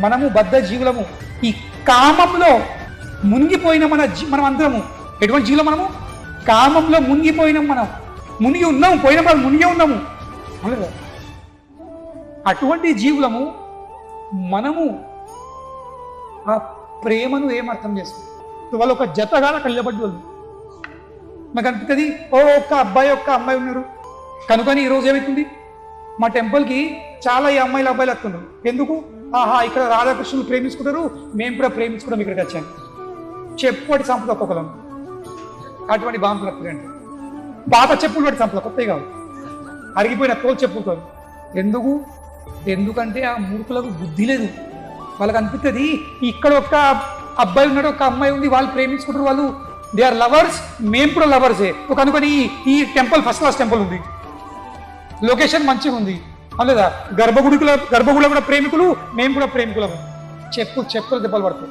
మనము బద్ధ జీవులము. ఈ కామంలో మునిగిపోయిన మనం అందరము ఎటువంటి జీవులు? మనము కామంలో మునిగిపోయినాం. మనం మునిగి ఉన్నాము, పోయిన వాళ్ళు మునిగే ఉన్నాము. అటువంటి జీవులము. మనము ఆ ప్రేమను ఏమర్థం చేస్తాం? వాళ్ళు ఒక జతగా అక్కడ నిలబడి వాళ్ళు నాకు అనిపిస్తుంది, ఒక్క అబ్బాయి ఒక్క అమ్మాయి ఉన్నారు కనుకని ఈరోజు ఏమవుతుంది, మా టెంపుల్కి చాలా ఈ అమ్మాయిలు అబ్బాయిలు వస్తున్నారు. ఎందుకు? ఆహా, ఇక్కడ రాధాకృష్ణులు ప్రేమించుకుంటారు, మేము కూడా ప్రేమించుకుంటాం, ఇక్కడికి వచ్చాను. చెప్పుకోటి సంపద ఒక్కొక్కలం అటువంటి బాంబులు వస్తుందండి. పాత చెప్పులు పట్టి సంపద, కొత్తవి కాదు, అరిగిపోయిన తోలు చెప్పులతో. ఎందుకంటే ఆ మూర్ఖులకు బుద్ధి లేదు. వాళ్ళకి అనిపిస్తుంది ఇక్కడ ఒక్క అబ్బాయి ఉన్నాడు, ఒక అమ్మాయి ఉంది, వాళ్ళు ప్రేమించుకుంటారు, వాళ్ళు దే ఆర్ లవర్స్, మేము కూడా లవర్సే. ఒక అనుకొని ఈ టెంపుల్ ఫస్ట్ క్లాస్ టెంపుల్ ఉంది, లొకేషన్ మంచిగా ఉంది లేదా, గర్భగుడిలో కూడా ప్రేమికులు, మేము కూడా ప్రేమికులము. చెప్పులు దెబ్బలు పడతాయి.